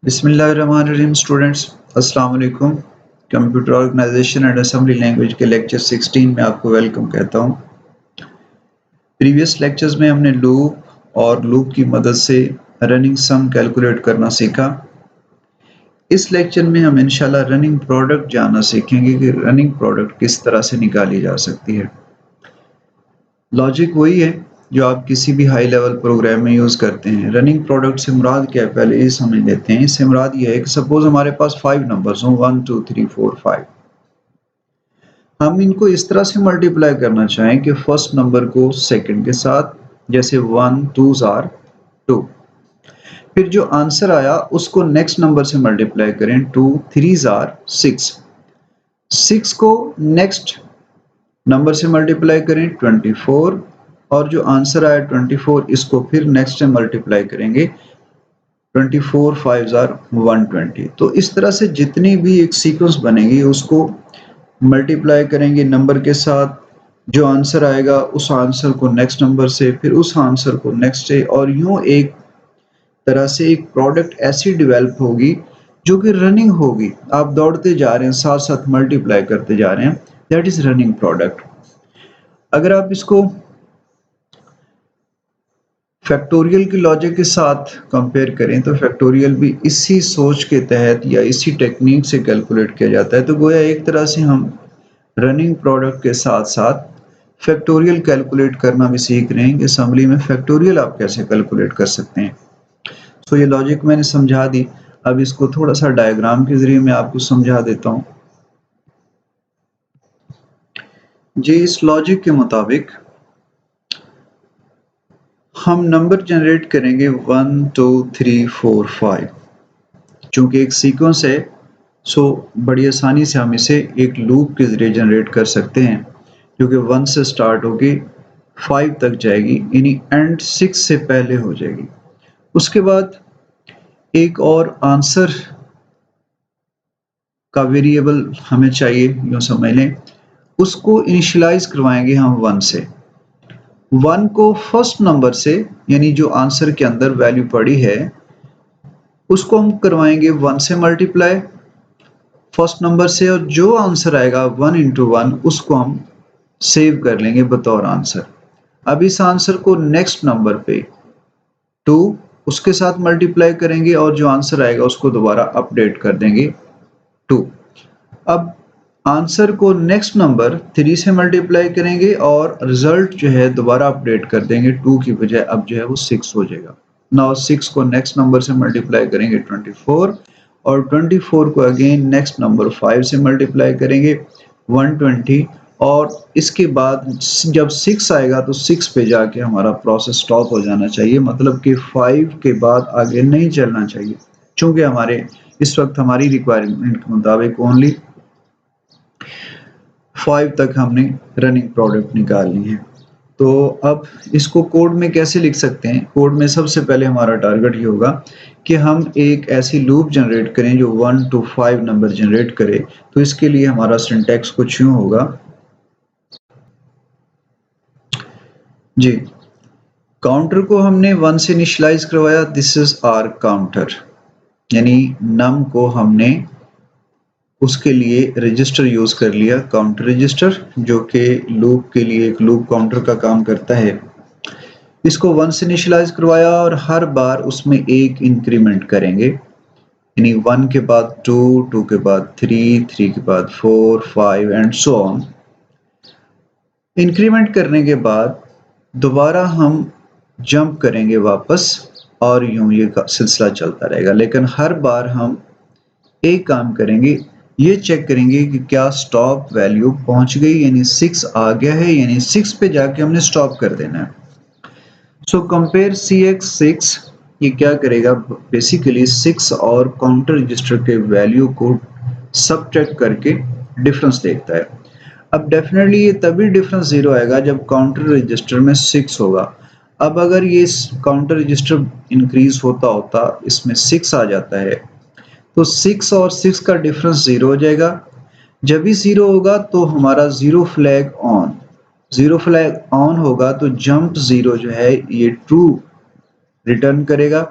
बिस्मिल्लाहिर्रहमानिर्रहीम स्टूडेंट्स, अस्सलाम वालेकुम। Computer organisation and assembly language के लेक्चर 16 में आपको वेलकम कहता हूं। प्रीवियस लेक्चर्स में हमने लूप और लूप की मदद से रनिंग सम कैलकुलेट करना सीखा। इस लेक्चर में हम इंशाल्लाह रनिंग प्रोडक्ट जानना सीखेंगे कि रनिंग प्रोडक्ट किस तरह से निकाली जा सकती है। लॉजिक वही है जो आप किसी भी हाई लेवल प्रोग्राम में यूज़ करते हैं। रनिंग प्रोडक्ट से मुराद क्या है, पहले ये समझ लेते हैं। इससे मुराद ये है कि सपोज हमारे पास 5 नंबर्स हों, 1 2 3 4 5। हम इनको इस तरह से मल्टीप्लाई करना चाहें कि फर्स्ट नंबर को सेकंड के साथ, जैसे 1 2s आर 2। फिर जो आंसर आया उसको नेक्स्ट नंबर से मल्टीप्लाई करें, 2 3s आर 6। 6 को नेक्स्ट नंबर से मल्टीप्लाई करें 24, और जो आंसर आया 24 इसको फिर नेक्स्ट से मल्टीप्लाई करेंगे, 24 5s आर 120। तो इस तरह से जितनी भी एक सीक्वेंस बनेगी उसको मल्टीप्लाई करेंगे नंबर के साथ, जो आंसर आएगा उस आंसर को नेक्स्ट नंबर से, फिर उस आंसर को नेक्स्ट से, और यूं एक तरह से एक प्रोडक्ट ऐसी डेवलप होगी जो कि रनिंग होगी। आप दौड़ते जा रहे हैं, साथ साथ मल्टीप्लाई करते जा रहे हैं, दैट इज रनिंग प्रोडक्ट। अगर आप इसको फैक्टोरियल की लॉजिक के साथ कंपेयर करें तो फैक्टोरियल भी इसी सोच के तहत या इसी टेक्निक से कैलकुलेट किया जाता है। तो गोया एक तरह से हम रनिंग प्रोडक्ट के साथ साथ फैक्टोरियल कैलकुलेट करना भी सीख रहे हैं कि असेंबली में फैक्टोरियल आप कैसे कैलकुलेट कर सकते हैं। तो ये लॉजिक मैंने समझा दी। अब इसको थोड़ा सा डायग्राम के जरिए मैं आपको समझा देता हूँ। जी, इस लॉजिक के मुताबिक हम नंबर जनरेट करेंगे 1 2 3 4 5। चूंकि एक सीक्वेंस है सो बड़ी आसानी से हम इसे एक लूप के जरिए जनरेट कर सकते हैं, जो कि 1 से स्टार्ट होगी 5 तक जाएगी, यानी एंड 6 से पहले हो जाएगी। उसके बाद एक और आंसर का वेरिएबल हमें चाहिए, यूँ समझ लें, उसको इनिशियलाइज करवाएंगे हम 1 से। 1 को फर्स्ट नंबर से, यानी जो आंसर के अंदर वैल्यू पड़ी है उसको हम करवाएंगे 1 से मल्टीप्लाई फर्स्ट नंबर से, और जो आंसर आएगा 1 इंटू 1 उसको हम सेव कर लेंगे बतौर आंसर। अब इस आंसर को नेक्स्ट नंबर पे 2 उसके साथ मल्टीप्लाई करेंगे, और जो आंसर आएगा उसको दोबारा अपडेट कर देंगे 2। अब आंसर को नेक्स्ट नंबर 3 से मल्टीप्लाई करेंगे और रिजल्ट जो है दोबारा अपडेट कर देंगे, 2 की बजाय अब जो है वो 6 हो जाएगा। नाउ 6 को नेक्स्ट नंबर से मल्टीप्लाई करेंगे 24, और 24 को अगेन नेक्स्ट नंबर 5 से मल्टीप्लाई करेंगे 120, और इसके बाद जब 6 आएगा तो 6 पे जाके हमारा प्रोसेस स्टॉप हो जाना चाहिए, मतलब कि 5 के बाद आगे नहीं चलना चाहिए, चूंकि हमारे इस वक्त हमारी रिक्वायरमेंट के मुताबिक ओनली 5 तक हमने रनिंग प्रोडक्ट निकालनी है। तो अब इसको कोड में कैसे लिख सकते हैं? कोड में सबसे पहले हमारा टारगेट ये होगा कि हम एक ऐसी लूप जनरेट करें जो 1 to 5 नंबर जनरेट करे। तो इसके लिए हमारा सिंटैक्स कुछ यूं होगा। जी, काउंटर को हमने 1 से इनिशियलाइज करवाया, दिस इज आवर काउंटर, यानी नम को हमने उसके लिए रजिस्टर यूज कर लिया, काउंटर रजिस्टर, जो कि लूप के लिए एक लूप काउंटर का काम करता है। इसको 1 से इनिशियलाइज करवाया और हर बार उसमें एक इंक्रीमेंट करेंगे, यानी 1 के बाद 2, 2 के बाद 3, 3 के बाद 4, 5 एंड सो ऑन। इंक्रीमेंट करने के बाद दोबारा हम जंप करेंगे वापस, और यूं ये सिलसिला चलता रहेगा। लेकिन हर बार हम एक काम करेंगे, ये चेक करेंगे कि क्या स्टॉप वैल्यू पहुंच गई, यानी 6 आ गया है, यानी 6 पे जाके हमने स्टॉप कर देना है। सो कंपेयर CX6, ये क्या करेगा, बेसिकली 6 और काउंटर रजिस्टर के वैल्यू को सबट्रैक्ट करके डिफरेंस देखता है। अब डेफिनेटली ये तभी डिफरेंस 0 आएगा जब काउंटर रजिस्टर में 6 होगा। अब अगर ये काउंटर रजिस्टर इंक्रीज होता होता इसमें 6 आ जाता है, तो 6 और 6 का डिफरेंस 0 हो जाएगा। जब भी 0 होगा तो हमारा zero flag on, zero flag on होगा तो जंप 0 जो है ये ट्रू रिटर्न करेगा,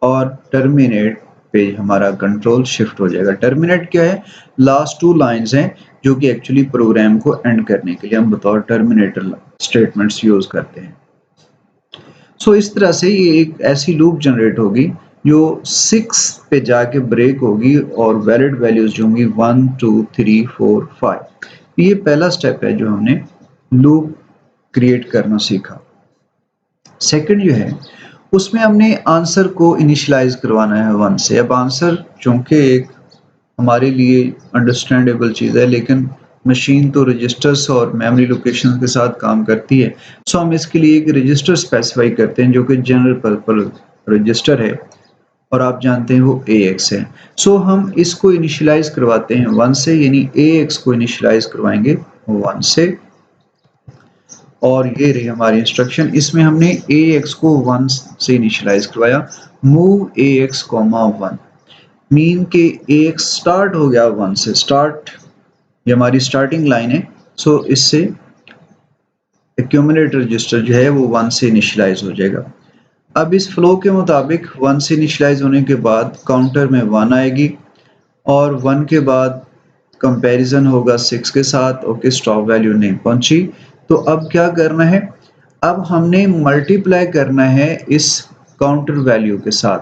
और टर्मिनेट पे हमारा कंट्रोल शिफ्ट हो जाएगा। टर्मिनेट क्या है? लास्ट टू लाइंस हैं जो कि एक्चुअली प्रोग्राम को एंड करने के लिए हम बतौर टर्मिनेटर स्टेटमेंट्स यूज करते हैं। सो इस तरह से ये एक ऐसी लूप जनरेट होगी जो 6 पे जाके ब्रेक होगी और वैलिड वैल्यूज जो होंगी 1 2 3 4 5। ये पहला स्टेप है जो हमने लूप क्रिएट करना सीखा। सेकंड जो है उसमें हमने आंसर को इनिशियलाइज करवाना है 1 से। अब आंसर चूंकि एक हमारे लिए अंडरस्टैंडेबल चीज़ है, लेकिन मशीन तो रजिस्टर्स और मेमोरी लोकेशन के साथ काम करती है। सो हम इसके लिए एक रजिस्टर स्पेसिफाई करते हैं जो कि जनरल पर्पस रजिस्टर है और आप जानते हैं वो AX है। सो हम इसको इनिशियलाइज करवाते हैं 1 से, यानी AX को इनिशियलाइज करवाएंगे 1 से। और ये रही हमारी इंस्ट्रक्शन। इसमें हमने AX को 1 से इनिशियलाइज करवाया, मूव AX, 1 मीन के AX स्टार्ट हो गया 1 से। स्टार्ट ये हमारी स्टार्टिंग लाइन है। सो इससे एक्यूमुलेटर रजिस्टर जो है वो 1 से इनिशियलाइज हो जाएगा। अब इस फ्लो के मुताबिक 1 से इनिशियलाइज होने के बाद काउंटर में 1 आएगी और 1 के बाद कंपैरिजन होगा 6 के साथ। ओके, स्टॉप वैल्यू नहीं पहुंची। तो अब क्या करना है? अब हमने मल्टीप्लाई करना है इस काउंटर वैल्यू के साथ,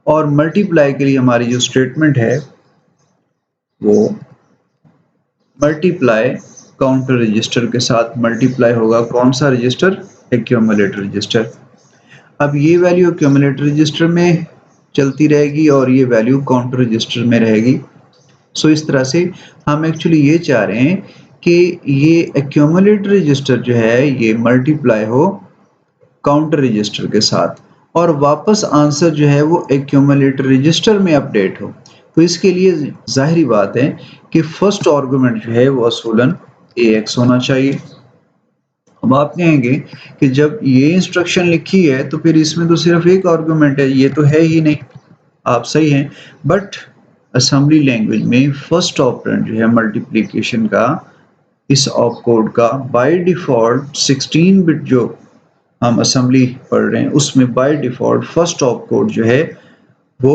और मल्टीप्लाई के लिए हमारी जो स्टेटमेंट है वो मल्टीप्लाई काउंटर रजिस्टर के साथ मल्टीप्लाई होगा। कौन सा रजिस्टर? Accumulator register. अब ये वैल्यू एक्यूमुलेटर रजिस्टर में चलती रहेगी और ये वैल्यू काउंटर रजिस्टर में रहेगी। सो इस तरह से हम एक्चुअली ये चाह रहे हैं कि ये एक्यूमुलेटर रजिस्टर जो है ये मल्टीप्लाई हो काउंटर रजिस्टर के साथ और वापस आंसर जो है वो एक्यूमुलेटर रजिस्टर में अपडेट हो। तो इसके लिए जाहिर बात है कि फर्स्ट आर्गुमेंट जो है वो असूलन AX होना चाहिए। अब आप कहेंगे कि जब ये इंस्ट्रक्शन लिखी है तो फिर इसमें तो सिर्फ एक आर्गुमेंट है, ये तो है ही नहीं। आप सही हैं, बट असेंबली लैंग्वेज में फर्स्ट ऑपरेंड जो है मल्टीप्लिकेशन का, इस ऑप कोड का बाय डिफॉल्ट 16 बिट जो हम असेंबली पढ़ रहे हैं उसमें by default first op code जो है वो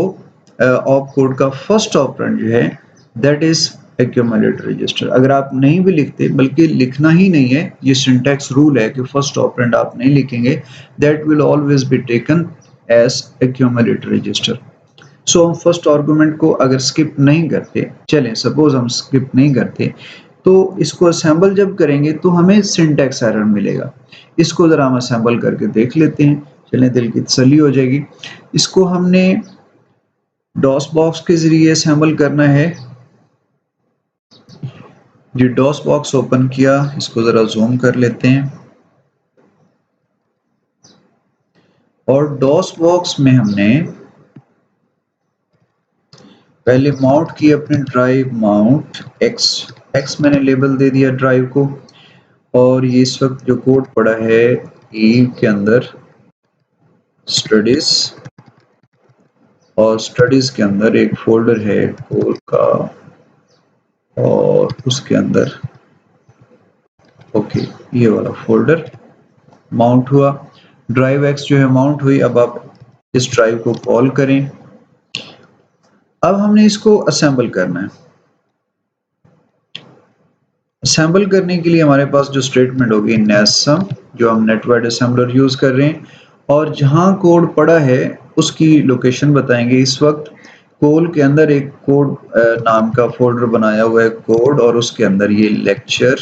ऑप कोड का फर्स्ट ऑपरेंड जो है दैट इज एक्यूमुलेटर रजिस्टर। अगर आप नहीं भी लिखते, बल्कि लिखना ही नहीं है, ये सिंटैक्स रूल है कि फर्स्ट ऑपरेंड आप नहीं लिखेंगे, that will always be taken as accumulator register. So हम फर्स्ट आर्गुमेंट को अगर स्किप नहीं करते, चलें सपोज हम स्किप नहीं करते, तो इसको असेंबल जब करेंगे तो हमें सिंटैक्स एरर मिलेगा। इसको जरा हम असेंबल करके देख लेते हैं, चलें, दिल की तसल्ली हो जाएगी। इसको हमने डॉस बॉक्स के जरिए असेंबल करना है। जी, डॉस बॉक्स ओपन किया, इसको जरा जूम कर लेते हैं और डॉस बॉक्स में हमने पहले माउंट की अपनी ड्राइव, माउंट एक्स मैंने लेबल दे दिया ड्राइव को, और ये इस वक्त जो कोड पड़ा है ई के अंदर स्टडीज, और स्टडीज के अंदर एक फोल्डर है कोर का और उसके अंदर ओके ये वाला फोल्डर माउंट हुआ। ड्राइव एक्स जो है माउंट हुई। अब आप इस ड्राइव को कॉल करें। अब हमने इसको असेंबल करना है। असेंबल करने के लिए हमारे पास जो स्टेटमेंट होगी नेसम, जो हम नेटवर्ड असेंबलर यूज कर रहे हैं, और जहां कोड पड़ा है उसकी लोकेशन बताएंगे। इस वक्त कोल के अंदर एक कोड नाम का फोल्डर बनाया हुआ है कोड, और उसके अंदर ये लेक्चर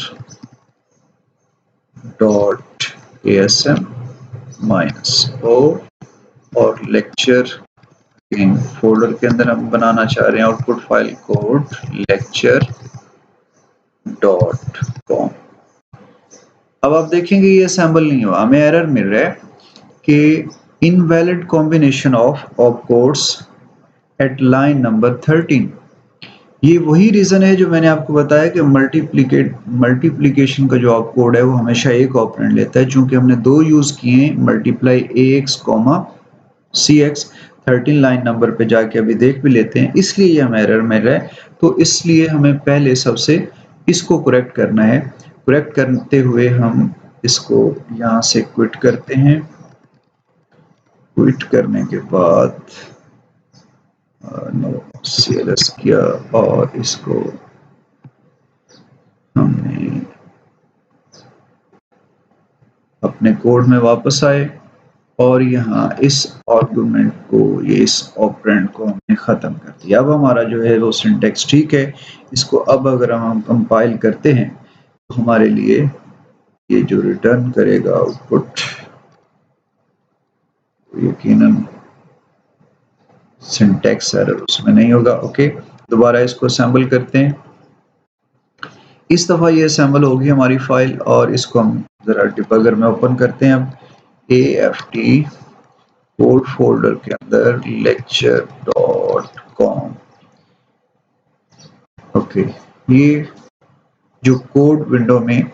डॉट ASM -o और लेक्चर फोल्डर के अंदर हम बनाना चाह रहे हैं output file code lecture dot com. अब आप देखेंगे ये असेंबल नहीं हुआ, हमें एरर मिल रहा है कि invalid combination of op codes at line number 13। ये वही रीजन है जो मैंने आपको बताया कि मल्टीप्लिकेशन का जो ऑप कोड है वो हमेशा एक ऑपरेंड लेता है। चूंकि हमने दो यूज किए हैं, multiply AX, CX, 13 line number पे जाके अभी देख भी लेते हैं, इसलिए ये हमें एरर मिल रहा है। तो इसलिए हमें पहले सबसे इसको करेक्ट करना है। करेक्ट करते हुए हम इसको यहाँ से क्विट करते हैं। क्विट करने के बाद CLS किया और इसको हमने अपने कोड में वापस आए और यहाँ इस आर्गुमेंट को, ये इस ऑपरेंड को हमने ख़त्म कर दिया। अब हमारा जो है वो सिंटैक्स ठीक है। इसको अब अगर हम कंपाइल करते हैं तो हमारे लिए ये जो रिटर्न करेगा आउटपुट, यकीनन सिंटैक्स एरर उसमें नहीं होगा। ओके, दोबारा इसको असेंबल करते हैं। इस दफ़ा ये असेंबल होगी हमारी फाइल और इसको हम ज़रा डिबगर में ओपन करते हैं। अब AFT कोड फोल्डर के अंदर lecture.com, ओके, ये जो कोड विंडो में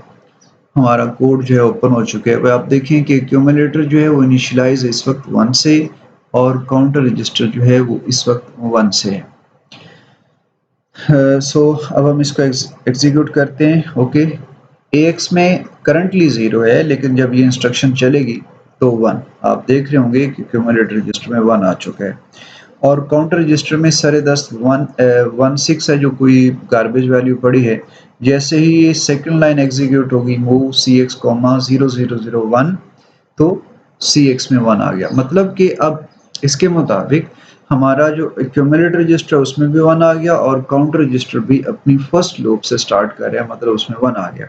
हमारा कोड जो है ओपन हो चुका है। अब आप देखें कि एक्यूमुलेटर जो है वो इनिशियलाइज इस वक्त 1 से और काउंटर रजिस्टर जो है वो इस वक्त 1 से है। सो अब हम इसको एग्जीक्यूट करते हैं। ओके, AX में करंटली 0 है, लेकिन जब ये इंस्ट्रक्शन चलेगी तो 1, आप देख रहे होंगे कि एक्यूमुलेटर रजिस्टर में 1 आ चुका है और काउंटर रजिस्टर में सरे दस्त 16 है जो कोई गार्बेज वैल्यू पड़ी है। जैसे ही ये सेकंड लाइन एग्जीक्यूट होगी मूव CX, 0001, तो CX में 1 आ गया। मतलब कि अब इसके मुताबिक हमारा जो एक्यूमुलेटर रजिस्टर है उसमें भी 1 आ गया और काउंटर रजिस्टर भी अपनी फर्स्ट लूप से स्टार्ट कर रहा है, मतलब उसमें 1 आ गया।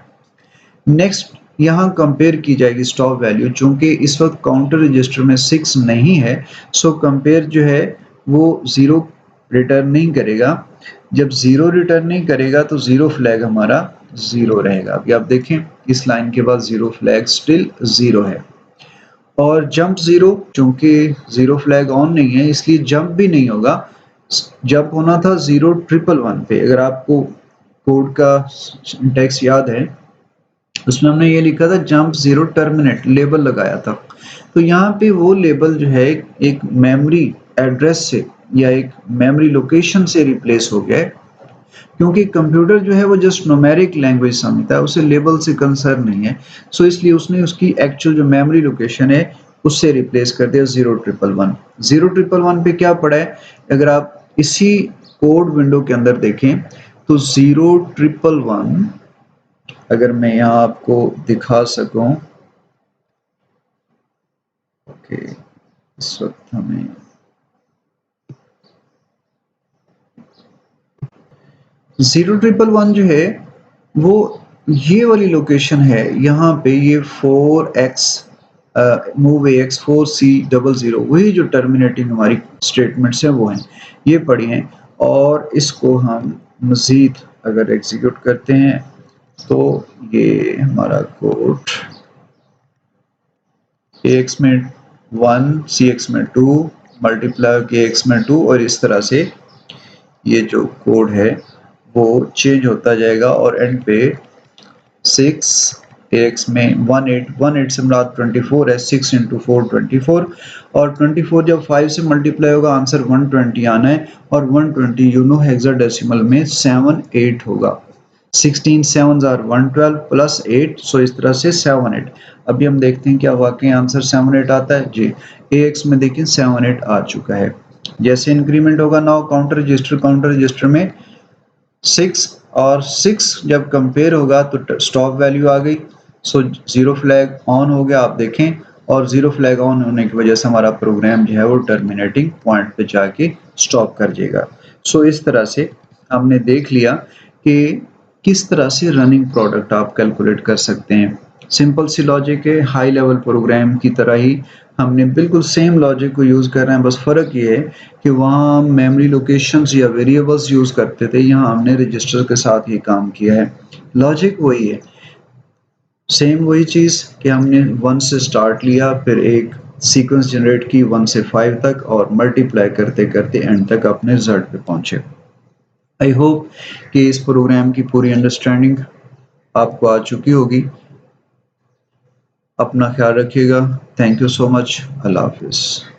नेक्स्ट यहाँ कंपेयर की जाएगी स्टॉप वैल्यू, चूंकि इस वक्त काउंटर रजिस्टर में 6 नहीं है, सो कंपेयर जो है वो 0 रिटर्न नहीं करेगा। जब 0 रिटर्न नहीं करेगा तो 0 फ्लैग हमारा 0 रहेगा। अभी आप देखें इस लाइन के बाद 0 फ्लैग स्टिल 0 है और जंप 0, चूंकि 0 फ्लैग ऑन नहीं है इसलिए जंप भी नहीं होगा। जंप होना था 011 पे। अगर आपको कोड का सिंटैक्स याद है उसमें हमने ये लिखा था जंप 0 टर्मिनेट, लेबल लगाया था। तो यहाँ पे वो लेबल जो है एक मेमोरी एड्रेस से या एक मेमोरी लोकेशन से रिप्लेस हो गया है, क्योंकि कंप्यूटर जो है वो जस्ट न्यूमेरिक लैंग्वेज समझता है, उसे लेबल से कंसर्न नहीं है। सो इसलिए उसने उसकी एक्चुअल जो मेमोरी लोकेशन है उससे रिप्लेस कर दिया 0111। 0111 पे क्या पड़ा है, अगर आप इसी कोड विंडो के अंदर देखें तो 0111, अगर मैं यहाँ आपको दिखा सकूं, ओके, इस वक्त हमें 0111 जो है वो ये वाली लोकेशन है। यहाँ पे ये 4x मूव AX 4C00, वही जो टर्मिनेटिंग हमारी स्टेटमेंट्स हैं वो हैं, ये पड़ी हैं। और इसको हम मज़ीद अगर एग्जीक्यूट करते हैं तो ये हमारा कोड AX में 1, CX में 2, मल्टीप्लाई KX में 2 और इस तरह से ये जो कोड है वो चेंज होता जाएगा और एंड पे 6 AX में 18 से मुराद 24 है, 6 इंटू 4 24 और 24 जब 5 से मल्टीप्लाई होगा आंसर 120 आना है और 120 यूनो हेक्साडेसिमल में 78 होगा। 16 7s are 112 प्लस 8, सो इस तरह से 78। अभी हम देखते हैं क्या वाकई आंसर 78 आता है जी। AX में देखिए 78 आ चुका है। जैसे इंक्रीमेंट होगा नाउ काउंटर रजिस्टर में 6 और 6 जब कंपेयर होगा तो स्टॉप वैल्यू आ गई, सो 0 फ्लैग ऑन हो गया, आप देखें, और 0 फ्लैग ऑन होने की वजह से हमारा प्रोग्राम जो है वो टर्मिनेटिंग पॉइंट पे जाके स्टॉप कर जाएगा। सो इस तरह से हमने देख लिया कि किस तरह से रनिंग प्रोडक्ट आप कैलकुलेट कर सकते हैं। सिंपल सी लॉजिक है, हाई लेवल प्रोग्राम की तरह ही हमने बिल्कुल सेम लॉजिक को यूज़ कर रहे हैं, बस फ़र्क ये है कि वहाँ मेमोरी लोकेशंस या वेरिएबल्स यूज़ करते थे, यहाँ हमने रजिस्टर के साथ ही काम किया है। लॉजिक वही है, सेम वही चीज़ कि हमने 1 से स्टार्ट लिया, फिर एक सीक्वेंस जनरेट की 1 से 5 तक और मल्टीप्लाई करते करते एंड तक अपने रिजल्ट पे पहुँचे। आई होप कि इस प्रोग्राम की पूरी अंडरस्टैंडिंग आपको आ चुकी होगी। अपना ख्याल रखिएगा। Thank you so much. अल्लाह हाफिज़।